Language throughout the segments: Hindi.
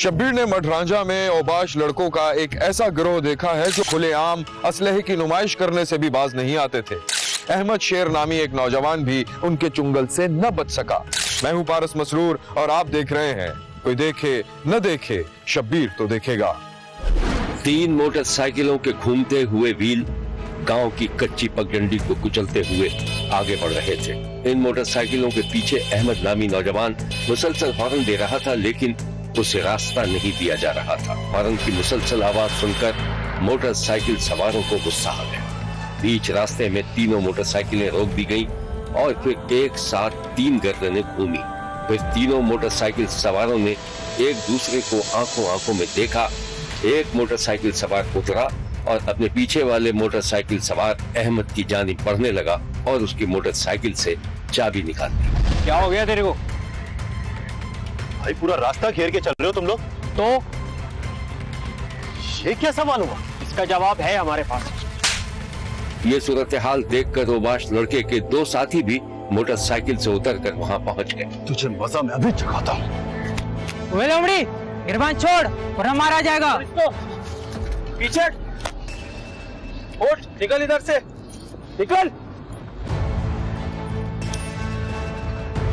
शब्बीर ने मढरांजा में औबाश लड़कों का एक ऐसा गिरोह देखा है जो खुलेआम असलहे की नुमाइश करने से भी बाज नहीं आते थे। अहमद शेर नामी एक नौजवान भी उनके चुंगल से न बच सका। मैं हूं पारस मसरूर और आप देख रहे हैं कोई देखे न देखे शब्बीर तो देखेगा। 3 मोटरसाइकिलों के घूमते हुए व्हील गांव की कच्ची पगडंडी को कुचलते हुए आगे बढ़ रहे थे। इन मोटरसाइकिलों के पीछे अहमद नामी नौजवान मुसलसल हॉर्न दे रहा था, लेकिन उसे रास्ता नहीं दिया जा रहा था। हॉर्न की मुसलसल आवाज सुनकर मोटरसाइकिल सवारों को गुस्सा आ गया। बीच रास्ते में तीनों मोटरसाइकिलें रोक दी गईं और फिर एक साथ 3 गर्दनें घूमी। फिर तीनों मोटरसाइकिल सवारों ने एक दूसरे को आंखों में देखा। एक मोटरसाइकिल सवार उतरा और अपने पीछे वाले मोटरसाइकिल सवार अहमद की जानिब बढ़ने लगा और उसकी मोटरसाइकिल से चाबी निकाल दी। क्या हो गया तेरे को? भाई पूरा रास्ता घेर के चल रहे हो तुम लोग। तो ये क्या सवाल हुआ? इसका जवाब है हमारे पास। ये सूरत हाल देखकर औबाश लड़के के 2 साथी भी मोटरसाइकिल से उतरकर वहां पहुंच गए। तुझे मजा मैं अभी चखाता हूँ। लोमड़ी गिरबान छोड़ वरना मारा जाएगा। पीछे उठ, निकल इधर से, निकल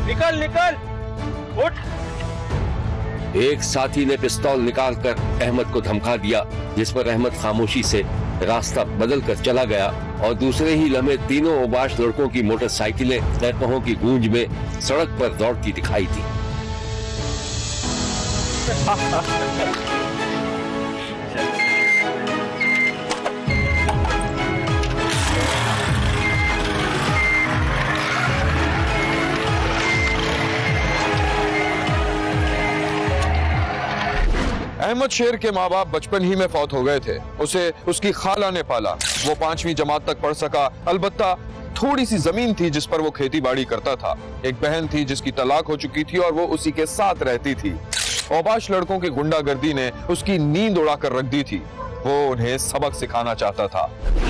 निकल निकल, उठ। एक साथी ने पिस्तौल निकालकर अहमद को धमका दिया, जिस पर अहमद खामोशी से रास्ता बदल कर चला गया और दूसरे ही लम्हे तीनों औबाश लड़कों की मोटरसाइकिलें तहकों की गूंज में सड़क पर दौड़ती दिखाई दी। अहमद शेर के माँ बाप बचपन ही में फौत हो गए थे। उसे उसकी खाला ने पाला। वो 5वीं जमात तक पढ़ सका। अलबत्ता थोड़ी सी जमीन थी जिस पर वो खेती बाड़ी करता था। एक बहन थी जिसकी तलाक हो चुकी थी और वो उसी के साथ रहती थी। औबाश लड़कों की गुंडागर्दी ने उसकी नींद उड़ाकर रख दी थी। वो उन्हें सबक सिखाना चाहता था।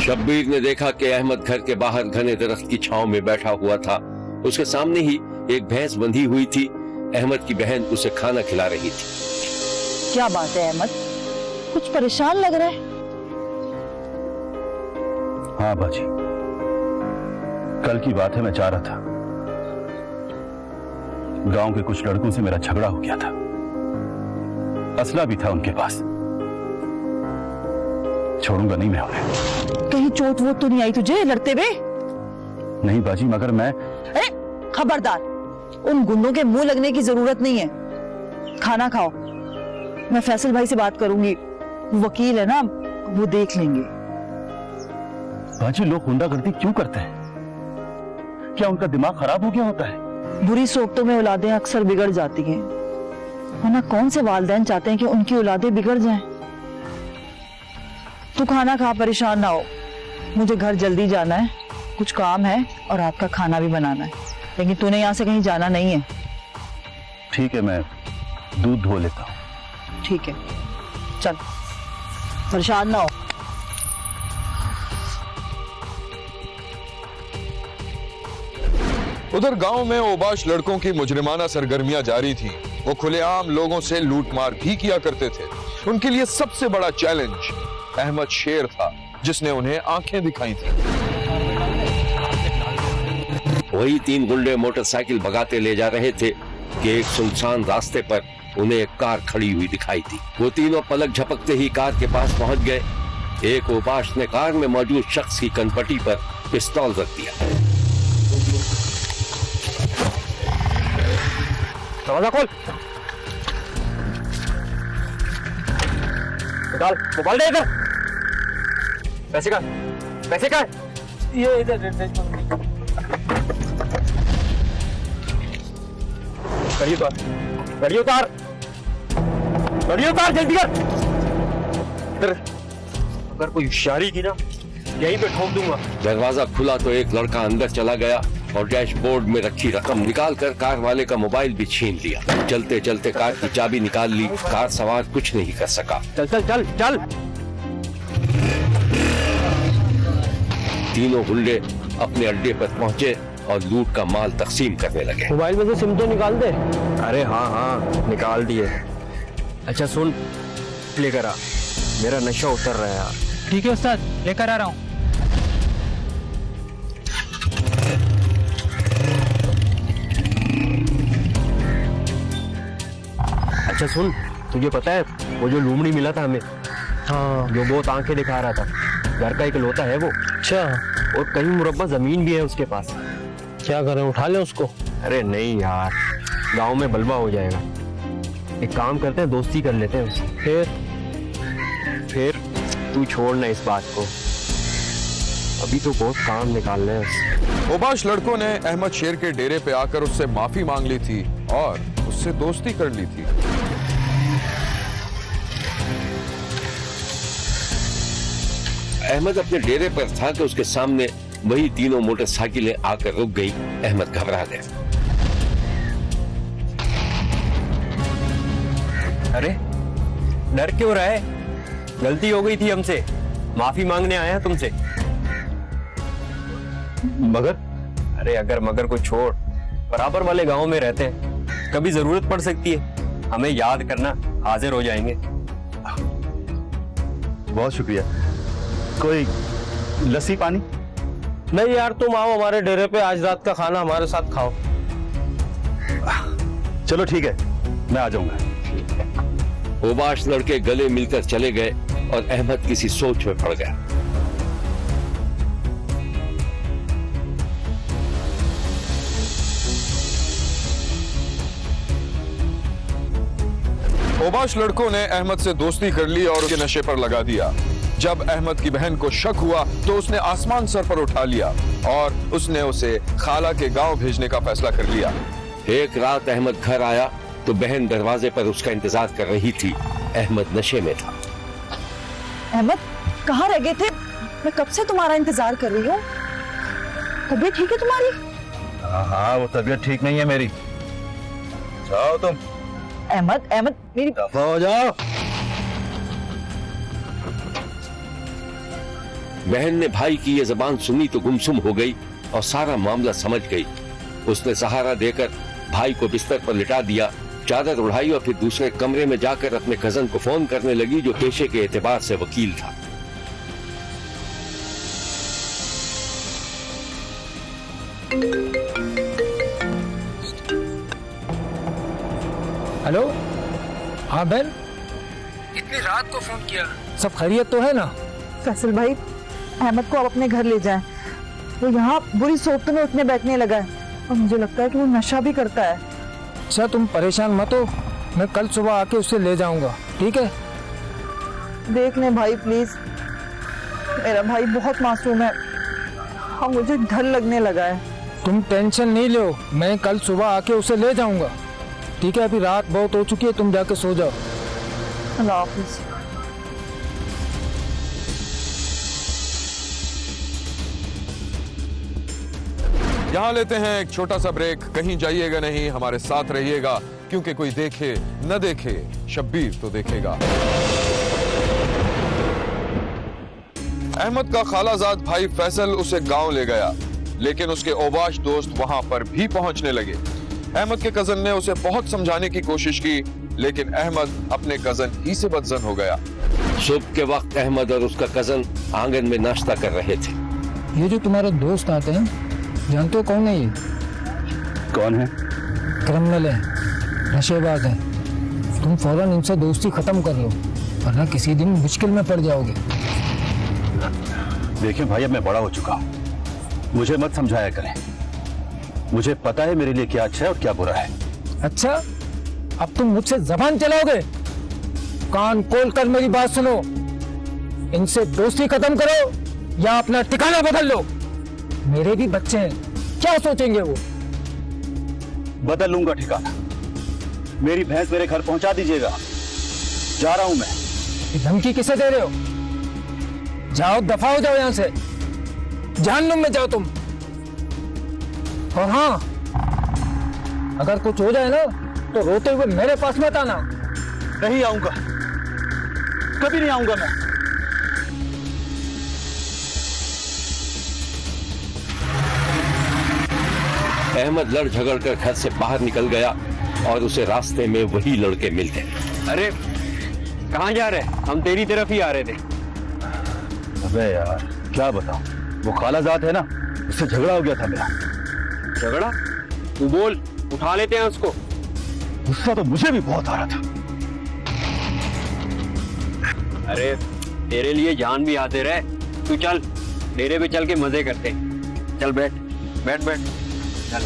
शब्बीर ने देखा कि अहमद घर के बाहर घने दरख्त की छांव में बैठा हुआ था। उसके सामने ही एक भैंस बंधी हुई थी। अहमद की बहन उसे खाना खिला रही थी। क्या बात है अहमद, कुछ परेशान लग रहा है? हाँ बाजी, कल की बात है। मैं जा रहा था, गांव के कुछ लड़कों से मेरा झगड़ा हो गया था। असला भी था उनके पास। छोड़ूंगा नहीं मैं उन्हें। कहीं चोट वोट तो नहीं आई तुझे लड़ते हुए? नहीं बाजी, मगर मैं। अरे खबरदार, उन गुंडों के मुंह लगने की जरूरत नहीं है। खाना खाओ, मैं फैसल भाई से बात करूंगी। वकील है ना, वो देख लेंगे। बाजी, लोग गुंडागर्दी क्यों करते हैं? क्या उनका दिमाग खराब हो गया होता है? बुरी सोबतों में औलादें अक्सर बिगड़ जाती हैं, वरना कौन से वालिदैन चाहते हैं कि उनकी औलादें बिगड़ जाएं? तू खाना खा, परेशान ना हो। मुझे घर जल्दी जाना है, कुछ काम है और रात का खाना भी बनाना है। लेकिन तूने यहाँ से कहीं जाना नहीं है। ठीक है, मैं दूध धो लेता हूँ। ठीक है, चल, परेशान ना हो। उधर गांव में औबाश लड़कों की मुजरिमाना सरगर्मियां जारी थी। वो खुलेआम लोगों से लूटमार भी किया करते थे। उनके लिए सबसे बड़ा चैलेंज अहमद शेर था, जिसने उन्हें आंखें दिखाई थी। वही 3 गुंडे मोटरसाइकिल भगाते ले जा रहे थे कि एक सुनसान रास्ते पर उन्हें एक कार खड़ी हुई दिखाई दी। वो तीनों पलक झपकते ही कार के पास पहुंच गए। एक औबाश ने कार में मौजूद शख्स की कनपटी पर पिस्तौल रख दिया। दरवाजा खोल, निकाल मोबाइल, दे इधर। पैसे का, पैसे का, ये इधर। गाड़ी उतार, गाड़ी उतार, गाड़ी उतार, जल्दी कर। अगर कोई होशियारी की ना, यहीं पे ठोक दूंगा। दरवाजा खुला तो एक लड़का अंदर चला गया और डैशबोर्ड में रखी रकम निकालकर कार वाले का मोबाइल भी छीन लिया। चलते चलते कार की चाबी निकाल ली। कार सवार कुछ नहीं कर सका। चल चल चल चल। तीनों गुंडे अपने अड्डे पर पहुंचे और लूट का माल तकसीम करने लगे। मोबाइल में से सिम तो निकाल दे। अरे हाँ हाँ, निकाल दिए। अच्छा सुन, लेकर आ, मेरा नशा उतर रहा है यार। ठीक है उस्ताद, लेकर आ रहा हूँ। अच्छा सुन, तुझे पता है वो जो लूमड़ी मिला था हमें, हाँ। जो बहुत आंखें दिखा रहा था, घर का इकलौता है वो। अच्छा, और कहीं मुरब्बा जमीन भी है उसके पास। क्या करें, उठा लें उसको? अरे नहीं यार, गांव में बलवा हो जाएगा। एक काम करते हैं, दोस्ती कर लेते हैं उससे। फिर तू छोड़ना इस बात को, अभी तो बहुत काम निकालना है उससे। ओबाश लड़कों ने अहमद शेर के डेरे पे आकर उससे माफी मांग ली थी और उससे दोस्ती कर ली थी। अहमद अपने डेरे पर था कि उसके सामने वही तीनों मोटरसाइकिलें आकर रुक गई। अहमद घबरा गया। अरे डर क्यों रहा है? गलती हो गई थी हमसे, माफी मांगने आया तुमसे। मगर अरे अगर मगर को छोड़, बराबर वाले गांव में रहते हैं, कभी जरूरत पड़ सकती है, हमें याद करना, हाजिर हो जाएंगे। बहुत शुक्रिया। कोई लस्सी पानी? नहीं यार, तुम आओ हमारे डेरे पे, आज रात का खाना हमारे साथ खाओ। चलो ठीक है, मैं आ जाऊंगा। ओबाश लड़के गले मिलकर चले गए और अहमद किसी सोच में पड़ गया। ओबाश लड़कों ने अहमद से दोस्ती कर ली और उसके नशे पर लगा दिया। जब अहमद की बहन को शक हुआ तो उसने आसमान सर पर उठा लिया और उसने उसे खाला के गांव भेजने का फैसला कर लिया। एक रात अहमद घर आया तो बहन दरवाजे पर उसका इंतजार कर रही थी। अहमद नशे में था। अहमद, कहाँ रह गए थे? मैं कब से तुम्हारा इंतजार कर रही हूँ। तबीयत ठीक है तुम्हारी? हाँ, वो तबीयत ठीक नहीं है मेरी। जाओ तुम। अहमद, अहमद मेरी दफा हो जाओ। बहन ने भाई की ये जबान सुनी तो गुमसुम हो गई और सारा मामला समझ गई। उसने सहारा देकर भाई को बिस्तर पर लिटा दिया, चादर उड़ाई और फिर दूसरे कमरे में जाकर अपने कजन को फोन करने लगी, जो पेशे के एतबार से वकील था। हेलो, हाँ बहन, इतनी रात को फोन किया, सब खैरियत तो है ना? फैसल भाई, अहमद को आप अपने घर ले जाएं। वो यहाँ बुरी सोबतों में उठने बैठने लगा है और मुझे लगता है कि वो नशा भी करता है। अच्छा, तुम परेशान मत हो, मैं कल सुबह आके उसे ले जाऊंगा, ठीक है? देख लें भाई प्लीज, मेरा भाई बहुत मासूम है। हाँ, मुझे डर लगने लगा है। तुम टेंशन नहीं लो, मैं कल सुबह आके उसे ले जाऊंगा, ठीक है? अभी रात बहुत हो चुकी है, तुम जाके सो जाओ। अल्लाह हाफिज। यहाँ लेते हैं एक छोटा सा ब्रेक। कहीं जाइएगा नहीं, हमारे साथ रहिएगा, क्योंकि कोई देखे न देखे, शब्बीर तो देखेगा। अहमद का खालाजाद भाई फैसल उसे गांव ले गया, लेकिन उसके ओबाश दोस्त वहां पर भी पहुंचने लगे। अहमद के कजन ने उसे बहुत समझाने की कोशिश की, लेकिन अहमद अपने कजन ही से बदजन हो गया। सुबह के वक्त अहमद और उसका कजन आंगन में नाश्ता कर रहे थे। ये जो तुम्हारे दोस्त आते हैं, जानते हो कौन है ये? कौन है? क्रिमिनल है, नशेबाज है। तुम फौरन इनसे दोस्ती खत्म कर लो, वरना किसी दिन मुश्किल में पड़ जाओगे। देखिए भाई, अब मैं बड़ा हो चुका हूँ, मुझे मत समझाया करें। मुझे पता है मेरे लिए क्या अच्छा है और क्या बुरा है। अच्छा, अब तुम मुझसे जबान चलाओगे? कान खोल कर मेरी बात सुनो, इनसे दोस्ती खत्म करो या अपना ठिकाना बदल लो। मेरे भी बच्चे हैं, क्या सोचेंगे वो? बदल लूंगा ठिकाना। मेरी भैंस मेरे घर पहुंचा दीजिएगा, जा रहा हूं मैं। ये धमकी किसे दे रहे हो? जाओ, दफा हो जाओ यहाँ से, जहन्नुम में जाओ तुम। और हाँ, अगर कुछ हो जाए ना तो रोते हुए मेरे पास मत आना। नहीं आऊंगा, कभी नहीं आऊंगा मैं। अहमद लड़ झगड़ कर घर से बाहर निकल गया और उसे रास्ते में वही लड़के मिल गए। अरे कहाँ जा रहे? हम तेरी तरफ ही आ रहे थे। अबे यार क्या बताऊं, वो खालाजाद है ना, उससे झगड़ा हो गया था मेरा। झगड़ा? तू बोल, उठा लेते हैं उसको। गुस्सा तो मुझे भी बहुत आ रहा था। अरे तेरे लिए जान भी हाजिर है। तू चल, डेरे पे चल के मजे करते हैं। चल बैठ बैठ बैठ चल।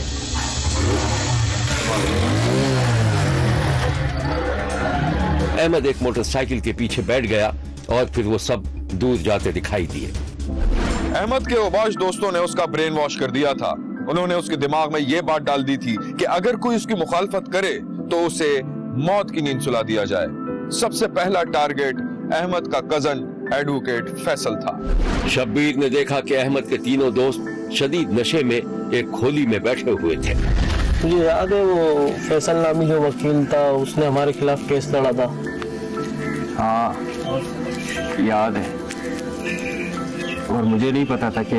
अहमद एक मोटरसाइकिल के पीछे बैठ गया और फिर वो सब दूर जाते दिखाई दिए। अहमद के औबाश दोस्तों ने उसका ब्रेन वॉश कर दिया था। उन्होंने उसके दिमाग में यह बात डाल दी थी कि अगर कोई उसकी मुखालफत करे तो उसे मौत की नींद सुला दिया जाए। सबसे पहला टारगेट अहमद का कजन एडवोकेट फैसल था। शब्बीर ने देखा कि अहमद के तीनों दोस्त शदीद नशे में एक खोली में बैठे हुए थे। मुझे याद है वो फैसल नामी जो वकील था, उसने हमारे खिलाफ केस लड़ा था। हाँ याद है, और मुझे नहीं पता था कि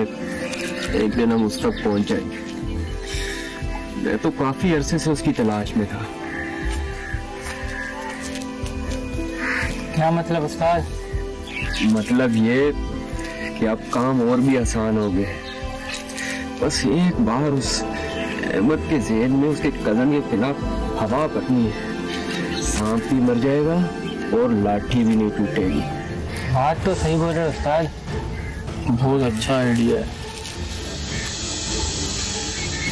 एक दिन हम उस तक पहुंच जाएंगे। मैं तो काफी अरसे से उसकी तलाश में था। क्या मतलब उस्ताद? मतलब ये कि अब काम और भी आसान हो गए। बस एक बार उस अहमद के ज़हन में उसके कज़न के खिलाफ हवा पड़नी है, सांप भी मर जाएगा और लाठी भी नहीं टूटेगी। बात तो सही बोल रहे उस्ताद, बहुत अच्छा आइडिया है।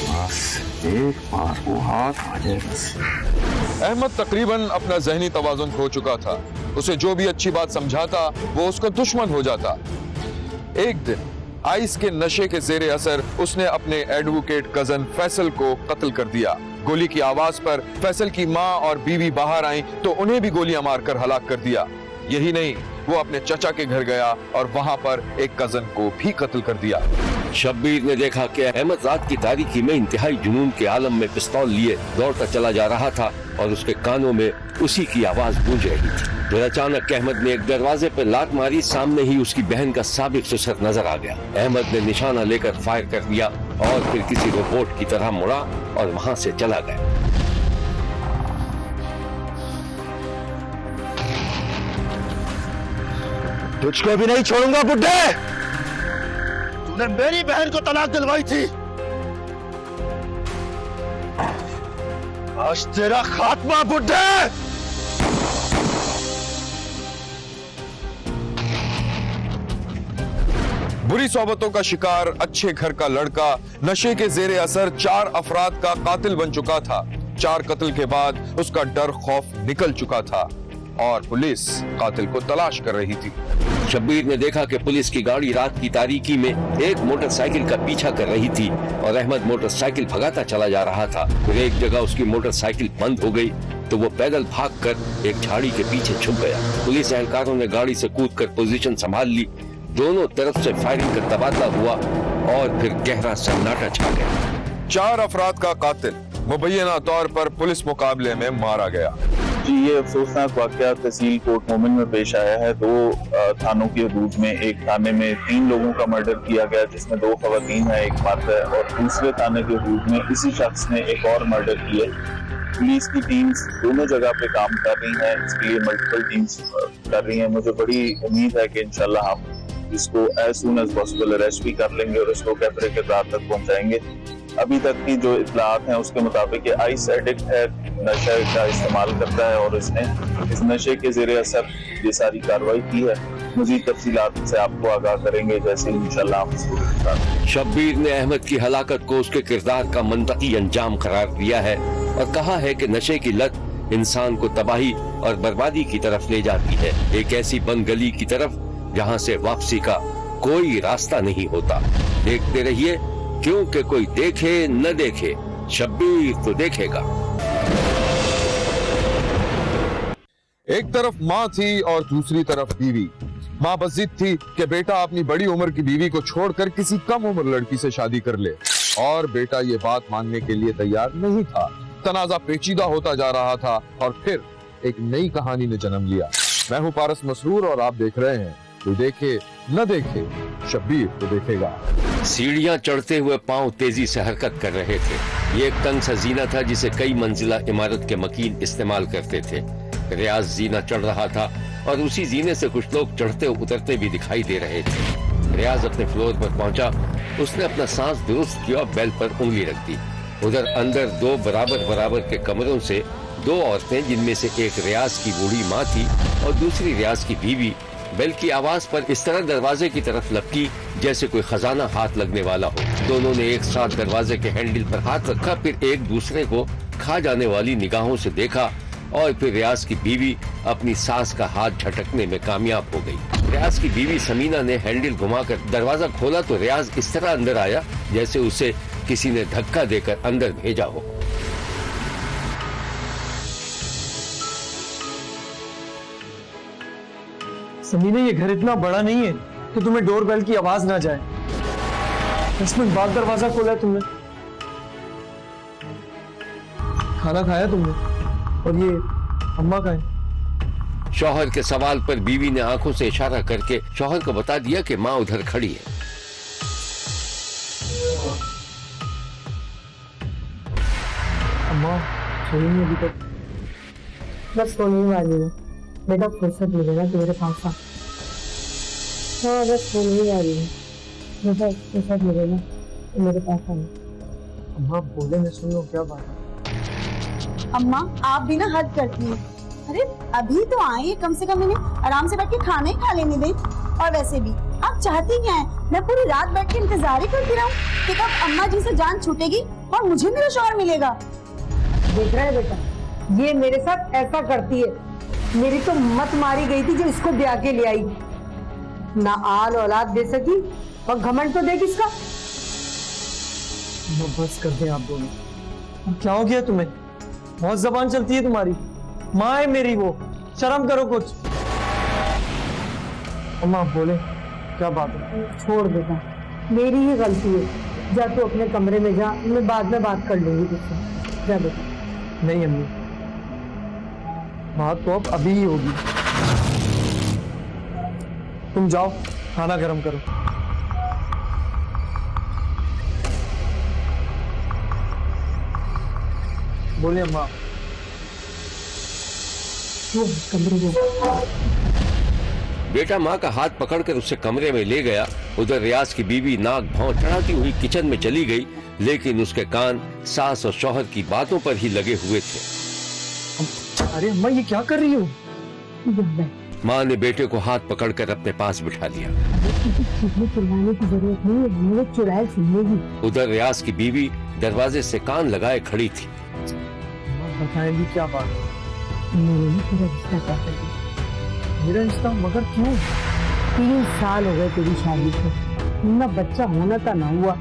बस एक बार वो हाथ आ जाए बस। अहमद तकरीबन अपना जहनी तवाजुन खो चुका था। उसे जो भी अच्छी बात समझाता वो उसका दुश्मन हो जाता। एक दिन आइस के नशे के जेरे असर उसने अपने एडवोकेट कजन फैसल को कत्ल कर दिया। गोली की आवाज पर फैसल की माँ और बीवी बाहर आई तो उन्हें भी गोलियां मारकर हलाक कर दिया। यही नहीं, वो अपने चचा के घर गया और वहां पर एक कजन को भी कत्ल कर दिया। शब्बीर ने देखा कि अहमद रात की तारीकी में इंतहाई जुनून के आलम में पिस्तौल लिए दौड़ता चला जा रहा था और उसके कानों में उसी की आवाज गूंज रही थी। फिर अचानक अहमद ने एक दरवाजे पर लात मारी। सामने ही उसकी बहन का साबिक ससुर नजर आ गया। अहमद ने निशाना लेकर फायर कर दिया और फिर किसी रोबोट की तरह मुड़ा और वहां से चला गया। तुझको भी नहीं छोड़ूंगा बुड्ढे। तूने मेरी बहन को तलाक दिलवाई थी, आज तेरा खात्मा बुड्ढे। बुरी सोबतों का शिकार अच्छे घर का लड़का नशे के जेरे असर 4 अफराद का कातिल बन चुका था। 4 कत्ल के बाद उसका डर खौफ निकल चुका था और पुलिस कातिल को तलाश कर रही थी। शब्बीर ने देखा कि पुलिस की गाड़ी रात की तारीकी में एक मोटरसाइकिल का पीछा कर रही थी और अहमद मोटरसाइकिल भगाता चला जा रहा था। फिर एक जगह उसकी मोटरसाइकिल बंद हो गई तो वो पैदल भागकर एक झाड़ी के पीछे छुप गया। पुलिस एहलकारों ने गाड़ी से कूदकर पोजीशन संभाल ली। दोनों तरफ से फायरिंग का तबादला हुआ और फिर गहरा सन्नाटा छा गया। 4 अफराद का कातिल मुबैना तौर पर पुलिस मुकाबले में मारा गया। जी, ये अफसोसनाक वाकया तहसील कोट मोमिन में पेश आया है। 2 थानों की हदूद में एक थाने में 3 लोगों का मर्डर किया गया, जिसमें 2 खवातीन है, एक मर्द है, और दूसरे थाने की हदूद में इसी शख्स ने एक और मर्डर किया। पुलिस की टीम्स दोनों जगह पे काम कर रही हैं, इसके लिए मल्टीपल टीम्स कर रही हैं। मुझे बड़ी उम्मीद है कि इंशाल्लाह हम इसको as soon as possible arrest भी कर लेंगे और इसको कैफरे के दार तक पहुंचाएंगे। अभी तक की जो इत्तलात हैं उसके मुताबिक ये आइस एडिक्ट है, नशे का इस्तेमाल करता है और इसने इस नशे के ज़ेरे असर ये सारी कार्रवाई की है। मज़ीद तफसीलात से आपको आगाह करेंगे जैसे इंशाल्लाह हम इसको गिरफ्तार करेंगे। शब्बीर ने अहमद की हलाकत को उसके किरदार का मंतकी अंजाम करार दिया है और कहा है कि नशे की लत इंसान को तबाही और बर्बादी की तरफ ले जाती है, एक ऐसी बंद गली की तरफ जहाँ से वापसी का कोई रास्ता नहीं होता। देखते रहिए, क्योंकि कोई देखे न देखे शब्बीर तो देखेगा। एक तरफ माँ थी और दूसरी तरफ बीवी। माँ बस जिद थी कि बेटा अपनी बड़ी उम्र की बीवी को छोड़कर किसी कम उम्र लड़की से शादी कर ले, और बेटा ये बात मानने के लिए तैयार नहीं था। तनाजा पेचीदा होता जा रहा था और फिर एक नई कहानी ने जन्म लिया। मैं हूँ पारस मसरूर और आप देख रहे हैं कोई देखे न देखे शब्बीर तो देखेगा। सीढ़ियां चढ़ते हुए पांव तेजी से हरकत कर रहे थे। ये एक तंग सा जीना था जिसे कई मंजिला इमारत के मकीन इस्तेमाल करते थे। रियाज जीना चढ़ रहा था और उसी जीने से कुछ लोग चढ़ते उतरते भी दिखाई दे रहे थे। रियाज अपने फ्लोर पर पहुंचा। उसने अपना सांस दुरुस्त किया और बेल पर उंगली रख दी। उधर अंदर दो बराबर बराबर के कमरों से दो औरतें, जिनमें से एक रियाज की बूढ़ी माँ थी और दूसरी रियाज की बीवी, बेल की आवाज पर इस तरह दरवाजे की तरफ लपकी जैसे कोई खजाना हाथ लगने वाला हो। दोनों ने एक साथ दरवाजे के हैंडल पर हाथ रखा, फिर एक दूसरे को खा जाने वाली निगाहों से देखा और फिर रियाज की बीवी अपनी सास का हाथ झटकने में कामयाब हो गई। रियाज की बीवी समीना ने हैंडल घुमाकर दरवाजा खोला तो रियाज इस तरह अंदर आया जैसे उसे किसी ने धक्का देकर अंदर भेजा हो। समीना, ये घर इतना बड़ा नहीं है कि तुम्हें डोर बेल की आवाज ना जाए। 10 मिनट बाद दरवाजा खोला है तुमने। खाना खाया तुमने? और ये अम्मा का है? शौहर के सवाल पर बीवी ने आंखों से इशारा करके शौहर को बता दिया कि माँ उधर खड़ी है। अम्मा सोई नहीं अभी तक? बस सोने वाली है बेटा, फुर्सत मिलेगा तेरे पास। हाँ बस सोने वाली है बेटा, फुर्सत मिलेगा तो मेरे पास आए। अम्मा बोले मैं सुन लो, क्या बात है? अम्मा आप भी ना हद करती हैं। अरे अभी तो आए हैं, कम से कम इन्हें आराम से बैठ के खाना ही खा लेने दें। और वैसे भी आप चाहती क्या हैं? मैं पूरी रात बैठ के इंतजार ही करती रहूं कि कब अम्मा जी से जान छूटेगी और मुझे मेरा शौहर मिलेगा। देख रहा है बेटा, ये मेरे साथ ऐसा करती है। मेरी तो मत मारी गई थी जो इसको ब्याह के ले आई। ना आल औलाद दे सकी और घमंड तो देख इसका। बस कर दे आप दोनों। क्या हो गया तुम्हें? बहुत जबान चलती है तुम्हारी। माँ है मेरी वो, शर्म करो कुछ। अम्मा बोले, क्या बात है? छोड़ बेटा, मेरी ही गलती है। जा तू अपने कमरे में जा, मैं बाद में बात कर लूंगी तुझसे। जा बेटा। नहीं अम्मी, बात तो अब अभी ही होगी। तुम जाओ खाना गर्म करो। बोलिए अम्मा। कमरे में बेटा माँ का हाथ पकड़कर उसे कमरे में ले गया। उधर रियाज की बीवी नाक भौं चढ़ाती हुई किचन में चली गई, लेकिन उसके कान सास और शौहर की बातों पर ही लगे हुए थे। अरे अम्मा, ये क्या कर रही हो? माँ ने बेटे को हाथ पकड़कर अपने पास बिठा दिया। चिल्लाने की जरूरत नहीं है, मेरे चुड़ैल सुनेगी। उधर रियाज की बीवी दरवाजे से कान लगाए खड़ी थी। बताएंगी क्या बात? मेरा रिश्ता चाहता है। मेरा रिश्ता? मगर क्यों? 3 साल हो गए तेरी शादी को, ना बच्चा होना था ना हुआ।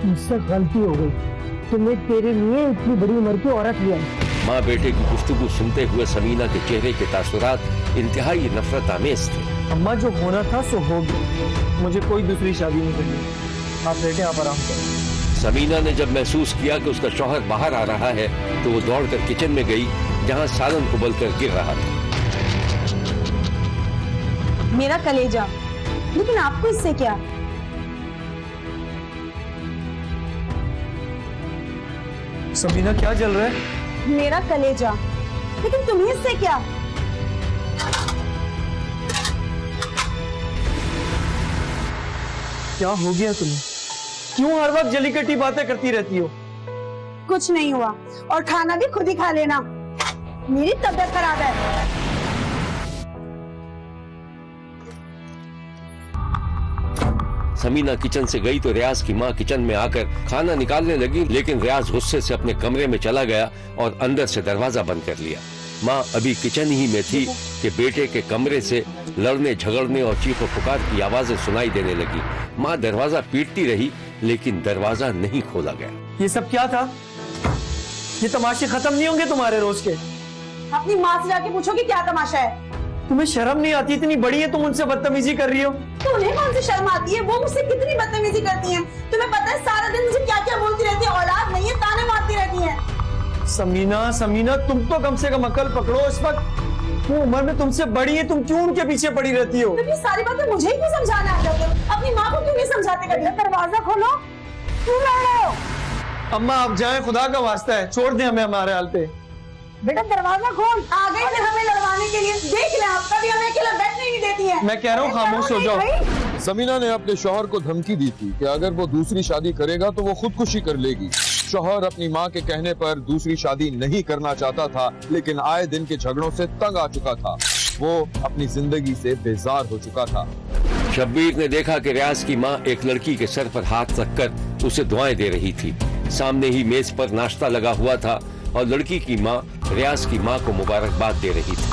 मुझसे गलती हो गई, तो मैं तेरे लिए इतनी बड़ी उम्र की औरत ले आई। माँ बेटे की गुफ्तगू सुनते हुए समीना के चेहरे के तासुरात इंतहाई नफरत आमेज थे। अम्मा जो होना था सो हो गया, मुझे कोई दूसरी शादी नहीं करनी। आप बेटे आप आराम करें। समीना ने जब महसूस किया कि उसका शौहर बाहर आ रहा है तो वो दौड़कर किचन में गई, जहाँ सालन उबलकर गिर रहा था। मेरा कलेजा, लेकिन आपको इससे क्या? समीना क्या जल रहा है? मेरा कलेजा, लेकिन तुम्हें इससे क्या? क्या हो गया तुम्हें? क्यों हर वक्त जली कटी बातें करती रहती हो? कुछ नहीं हुआ, और खाना भी खुद ही खा लेना। मेरी तबीयत खराब है। समीना किचन से गई तो रियाज की माँ किचन में आकर खाना निकालने लगी, लेकिन रियाज गुस्से से अपने कमरे में चला गया और अंदर से दरवाजा बंद कर लिया। माँ अभी किचन ही में थी कि बेटे के कमरे से लड़ने झगड़ने और चीखों पुकार की आवाजें सुनाई देने लगी। माँ दरवाजा पीटती रही, लेकिन दरवाजा नहीं खोला गया। ये सब क्या था? ये तमाशे खत्म नहीं होंगे तुम्हारे रोज के? अपनी माँ से जाके पूछो कि क्या तमाशा है। तुम्हें शर्म नहीं आती? इतनी बड़ी है तुम उनसे बदतमीजी कर रही हो। तो उन्हें कौन सी शर्म आती है? वो मुझसे कितनी बदतमीजी करती हैं। तुम्हें पता है सारा दिन मुझे क्या क्या बोलती रहती है। औलाद नहीं है, ताने मारती रहती हैं। समीना, समीना तुम तो कम से कम अकल पकड़ो। इस वक्त वो उम्र में तुमसे बड़ी है, तुम क्यों उनके पीछे पड़ी रहती हो? तो सारी बातें मुझे ही क्यों समझाना आ जाते हो? अपनी माँ को क्यों नहीं समझाते कभी? दरवाजा खोलो, क्यों लड़ रहे हो? अम्मा आप जाएं, खुदा का वास्ता है, छोड़ दें हमें हमारे हाल पे। बेटा दरवाजा खोल। आ गई फिर हमें लड़वाने के लिए। देख ले आप, कभी हमें अकेला बैठने नहीं देती है। मैं कह रहा हूँ खामोश हो जाओ। समीना ने अपने शौहर को धमकी दी थी कि अगर वो दूसरी शादी करेगा तो वो खुदकुशी कर लेगी। शौहर अपनी माँ के कहने पर दूसरी शादी नहीं करना चाहता था, लेकिन आए दिन के झगड़ों से तंग आ चुका था। वो अपनी जिंदगी से बेजार हो चुका था। शब्बीर ने देखा कि रियाज की माँ एक लड़की के सर पर हाथ रखकर उसे दुआएं दे रही थी। सामने ही मेज पर नाश्ता लगा हुआ था और लड़की की माँ रियाज की माँ को मुबारकबाद दे रही थी।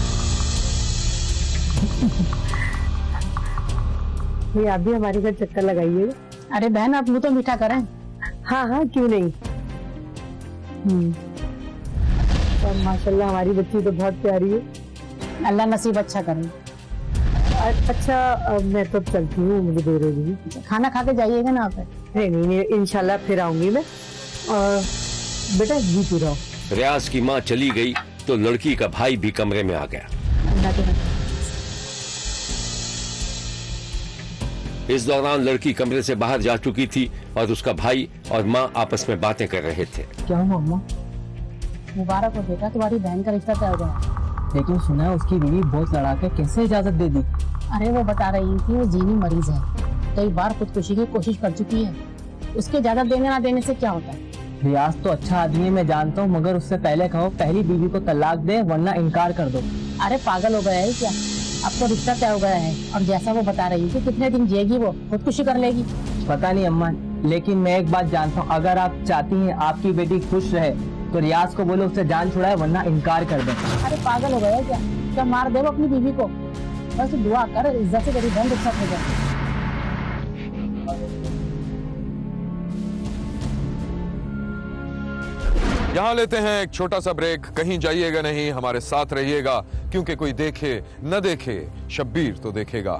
ये आप भी हमारे घर चक्कर लगाइए। अरे बहन, आप मुँह तो मीठा करें। हाँ हाँ, क्यों नहीं। और माशाल्लाह हमारी बच्ची तो बहुत प्यारी है। अल्लाह नसीब अच्छा करे। अच्छा मैं तो चलती हूँ, मुझे देर हो गई। खाना खा के जाइएगा ना आप? नहीं, इंशाल्लाह फिर आऊंगी मैं। और बेटा जी पी रहा। रियाज की माँ चली गई तो लड़की का भाई भी कमरे में आ गया। इस दौरान लड़की कमरे से बाहर जा चुकी थी और उसका भाई और माँ आपस में बातें कर रहे थे। क्या हुआ अम्मा? मुबारक हो बेटा, तुम्हारी बहन का रिश्ता तय हो गया। लेकिन सुना है उसकी बीवी बहुत लड़ाके कैसे इजाजत दे दी? अरे वो बता रही थी वो जीनी मरीज है, कई बार खुदकुशी की कोशिश कर चुकी है। उसके इजाजत देने ना देने से क्या होता है? रियाज तो अच्छा आदमी है, मैं जानता हूँ, मगर उससे पहले कहो पहली बीवी को तलाक दे वरना इनकार कर दो। अरे पागल हो गया है क्या? अब तो रिश्ता तय हो गया है और जैसा वो बता रही थी कितने दिन जिएगी वो, खुदकुशी कर लेगी। पता नहीं अम्मा, लेकिन मैं एक बात जानता हूँ, अगर आप चाहती हैं आपकी बेटी खुश रहे तो रियाज को बोलो उससे जान छुड़ाए वरना इनकार कर दे। अरे पागल हो गया है क्या मार दे वो अपनी बीवी को? बस दुआ कर इज्जत से तेरी बहन रिश्ता हो जाए। यहाँ लेते हैं एक छोटा सा ब्रेक। कहीं जाइएगा नहीं, हमारे साथ रहिएगा, क्योंकि कोई देखे न देखे शब्बीर तो देखेगा।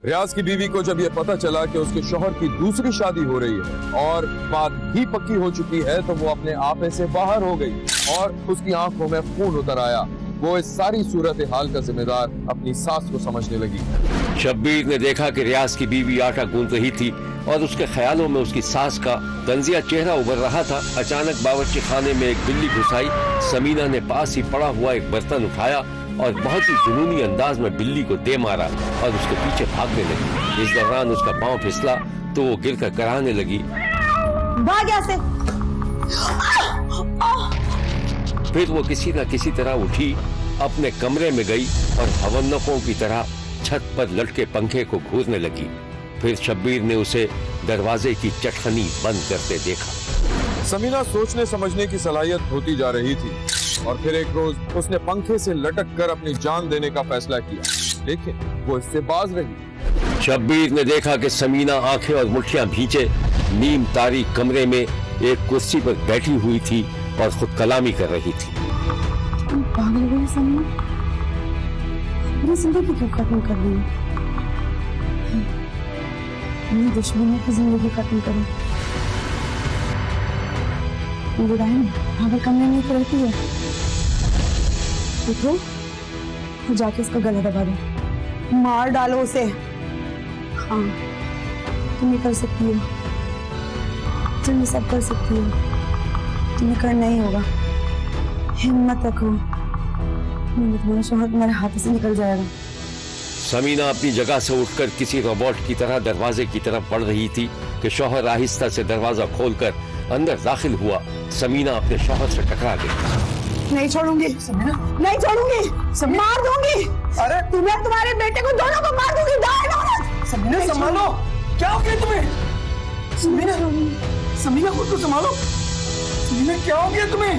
रियाज की बीवी को जब यह पता चला कि उसके शौहर की दूसरी शादी हो रही है और बात भी पक्की हो चुकी है, तो वो अपने आपे से बाहर हो गई और उसकी आंखों में खून उतर आया। वो इस सारी सूरत हाल का जिम्मेदार अपनी सास को समझने लगी। शब्बीर ने देखा कि रियाज की बीवी आटा गूंथ रही थी और उसके ख्यालों में उसकी सास का तंजिया चेहरा उभर रहा था। अचानक बावर्ची खाने में एक बिल्ली घुस आई। समीना ने पास ही पड़ा हुआ एक बर्तन उठाया और बहुत ही जुनूनी अंदाज में बिल्ली को दे मारा और उसके पीछे भागने लगी। इस दौरान उसका पांव फिसला तो वो गिरकर कराहने लगी। भाग यहाँ से। फिर वो किसी न किसी तरह उठी, अपने कमरे में गई और हवन्नकों की तरह छत पर लटके पंखे को घूरने लगी। फिर शब्बीर ने उसे दरवाजे की चटखनी बंद करते देखा। समीना सोचने समझने की सलाहियत होती जा रही थी और फिर एक रोज उसने पंखे से लटक कर अपनी जान देने का फैसला किया, लेकिन वो इससे बाज रही। शब्बीर ने देखा कि समीना आंखें और मुट्ठियां भींचे नीम तारीख कमरे में एक कुर्सी पर बैठी हुई थी और खुद कलामी कर रही थी। पागल हो गई समीना, मेरी जिंदगी क्यों खत्म कर दी? मेरी दुश्मनों की जिंदगी खत्म करी। बुराई भाभी कमरे में रहती है, देखो तो जाके इसका गला दबा दो, मार डालो उसे। हाँ तुम ये कर सकती हो, तुम ये सब कर सकती हो, तुम्हें करना ही होगा। हिम्मत रखो, तुम्हारा शौहर तुम्हारे हाथ से निकल जाएगा। समीना अपनी जगह से उठकर किसी रोबोट की तरह दरवाजे की तरफ बढ़ रही थी कि शौहर आहिस्ता से दरवाजा खोलकर अंदर दाखिल हुआ। समीना अपने शौहर से टकरा गई। नहीं छोड़ूंगी समीना, नहीं छोड़ूंगी, मार दूंगी। अरे तुम्हें तुम्हारे बेटे को दोनों को मार दूंगी। समीना संभालो, क्या हो गया तुम्हें? समीना, समीना खुद को संभालो। समीना क्या हो गया तुम्हें?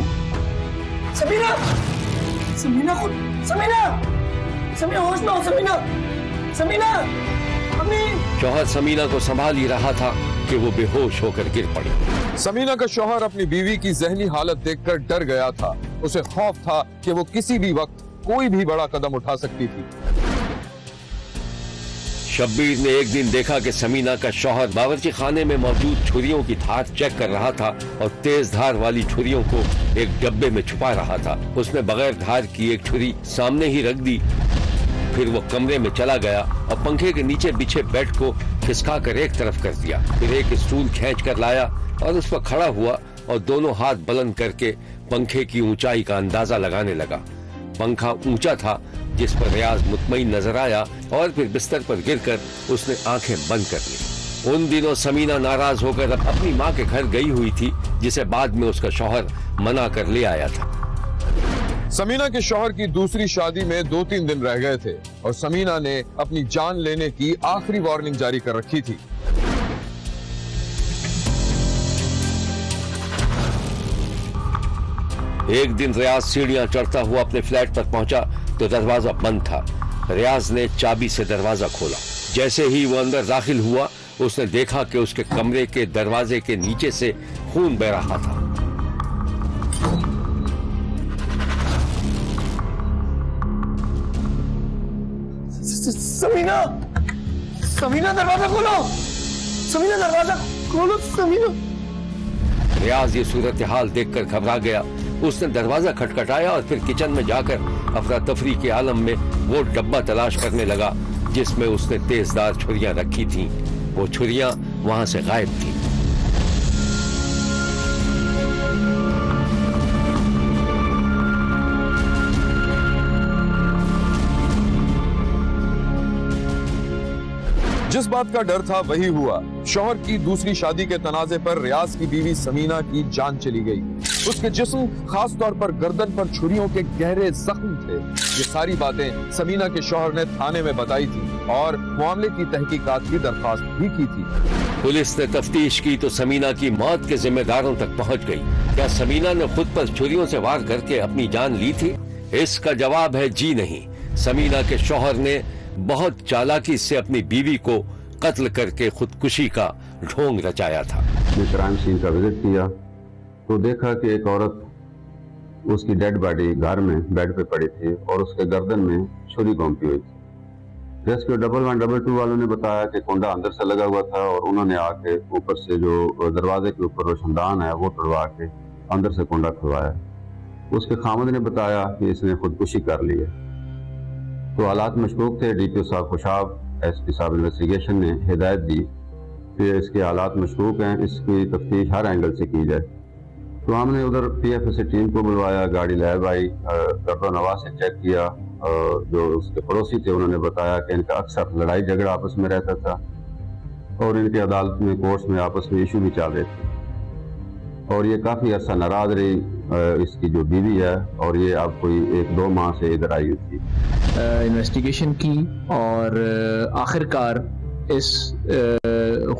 समीना, समीना खुद, समीना, समीना होश में हो। समीना, समीना, मम्मी। शौहर समीना को संभाल ही रहा था कि वो बेहोश होकर गिर पड़ी। समीना का शौहर अपनी बीवी की जहनी हालत देखकर डर गया था। उसे खौफ था कि वो किसी भी वक्त कोई भी बड़ा कदम उठा सकती थी। शब्बीर ने एक दिन देखा कि समीना का शौहर बावर्ची खाने में मौजूद छुरियों की धार चेक कर रहा था और तेज धार वाली छुरियों को एक डब्बे में छुपा रहा था। उसने बगैर धार की एक छुरी सामने ही रख दी। फिर वो कमरे में चला गया और पंखे के नीचे बिछे बेड को खिसका कर एक तरफ कर दिया। फिर एक स्टूल खींच कर लाया और उस पर खड़ा हुआ और दोनों हाथ बुलंद करके पंखे की ऊंचाई का अंदाजा लगाने लगा। पंखा ऊंचा था जिस पर रियाज मुतमईन नजर आया और फिर बिस्तर पर गिरकर उसने आंखें बंद कर ली। उन दिनों समीना नाराज होकर अपनी माँ के घर गई हुई थी, जिसे बाद में उसका शौहर मना कर ले आया था। समीना के शौहर की दूसरी शादी में 2-3 दिन रह गए थे और समीना ने अपनी जान लेने की आखिरी वार्निंग जारी कर रखी थी। एक दिन रियाज सीढ़ियां चढ़ता हुआ अपने फ्लैट पर पहुंचा तो दरवाजा बंद था। रियाज ने चाबी से दरवाजा खोला। जैसे ही वो अंदर दाखिल हुआ, उसने देखा कि उसके कमरे के दरवाजे के नीचे से खून बह रहा था। समीना, समीना दरवाजा खोलो, समीना दरवाजा खोलो, समीना। रियाज ये सूरत हाल देखकर घबरा गया। उसने दरवाजा खटखटाया और फिर किचन में जाकर अफरा तफरी के आलम में वो डब्बा तलाश करने लगा जिसमें उसने तेजदार छुरियां रखी थीं। वो छुरियां वहां से गायब थीं। जिस बात का डर था वही हुआ। शौहर की दूसरी शादी के तनाजे पर रियाज की बीवी समीना की जान चली गई। उसके जिस्म, खास तौर पर गर्दन पर छुरियों के गहरे जख्म थे। ये सारी बातें समीना के शौहर ने थाने में बताई थी और मामले की तहकीकात की दरखास्त भी की थी। पुलिस ने तफ्तीश की तो समीना की मौत के जिम्मेदारों तक पहुंच गई। क्या समीना ने खुद पर छुरियों से वार करके अपनी जान ली थी? इसका जवाब है जी नहीं। समीना के शौहर ने बहुत चालाकी से अपनी बीवी को कत्ल करके खुदकुशी का ढोंग रचाया था। क्राइम सीन का विजिट किया तो देखा कि एक औरत, उसकी डेड बॉडी घर में बेड पे पड़ी थी और उसके गर्दन में छुरी घोंपी हुई थी। रेस्क्यू 112 वालों ने बताया कि कुंडा अंदर से लगा हुआ था और उन्होंने आके ऊपर से जो दरवाजे के ऊपर रोशनदान है वो तोड़वा के अंदर से कुंडा खुलवाया। उसके खामद ने बताया कि इसने खुदकुशी कर ली है। तो हालात मशकूक थे। डीपीओ साहब खुशाब, एसपी साहब इन्वेस्टिगेशन ने हिदायत दी कि इसके हालात मशकूक हैं, इसकी तफ्तीश हर एंगल से की जाए। तो हमने उधर पीएफएससी टीम को बुलवाया, गाड़ी लैब आई, गर्दो नवाज से चेक किया। जो उसके पड़ोसी थे उन्होंने बताया कि इनका अक्सर लड़ाई झगड़ा आपस में रहता था और इनके अदालत में, कोर्ट्स में आपस में इशू भी चल रहे थे और ये काफ़ी अर्सा नाराज रही इसकी जो बीवी है और ये अब कोई 1-2 माह से इधर आई थी। इन्वेस्टिगेशन की और आखिरकार इस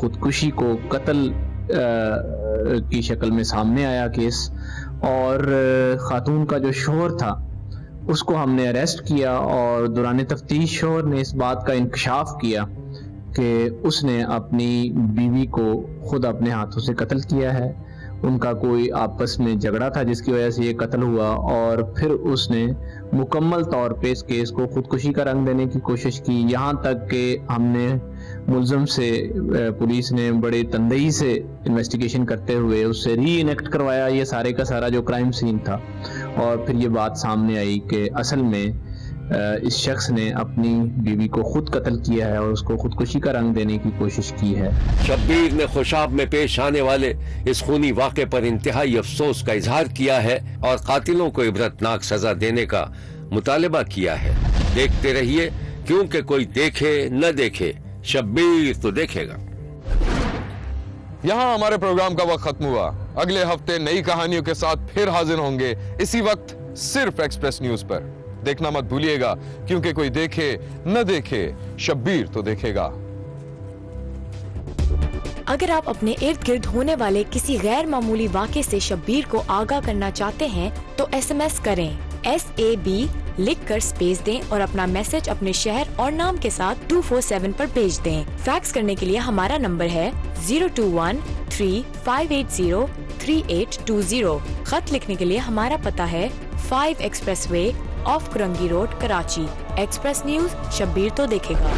खुदकुशी को कत्ल की शक्ल में सामने आया केस और खातून का जो शौहर था उसको हमने अरेस्ट किया और दौरान तफ्तीश शौहर ने इस बात का इंकशाफ किया कि उसने अपनी बीवी को खुद अपने हाथों से कत्ल किया है। उनका कोई आपस में झगड़ा था जिसकी वजह से ये कत्ल हुआ और फिर उसने मुकम्मल तौर पे इस केस को खुदकुशी का रंग देने की कोशिश की। यहाँ तक कि हमने मुल्ज़म से, पुलिस ने बड़े तंदही से इन्वेस्टिगेशन करते हुए उससे री इनेक्ट करवाया ये सारे का सारा जो क्राइम सीन था और फिर ये बात सामने आई कि असल में इस शख्स ने अपनी बीवी को खुद कत्ल किया है और उसको खुदकुशी का रंग देने की कोशिश की है। शब्बीर ने खुशाब में पेश आने वाले इस खूनी वाक़े पर इंतहाई अफसोस का इजहार किया है और कातिलों को इबरतनाक सजा देने का मुतालबा किया है। देखते रहिए, क्योंकि कोई देखे न देखे, शब्बीर तो देखेगा। यहाँ हमारे प्रोग्राम का वक्त खत्म हुआ। अगले हफ्ते नई कहानियों के साथ फिर हाजिर होंगे इसी वक्त सिर्फ एक्सप्रेस न्यूज पर। देखना मत भूलिएगा, क्योंकि कोई देखे न देखे, शब्बीर तो देखेगा। अगर आप अपने इर्द गिर्द होने वाले किसी गैर मामूली वाक़े से शब्बीर को आगाह करना चाहते हैं तो SMS करें SAB लिखकर स्पेस दें और अपना मैसेज अपने शहर और नाम के साथ 247 पर भेज दें। फैक्स करने के लिए हमारा नंबर है 021-3580-3820। खत लिखने के लिए हमारा पता है 5 expressway of Korangi road, Karachi. Express news, Shabbir तो देखेगा।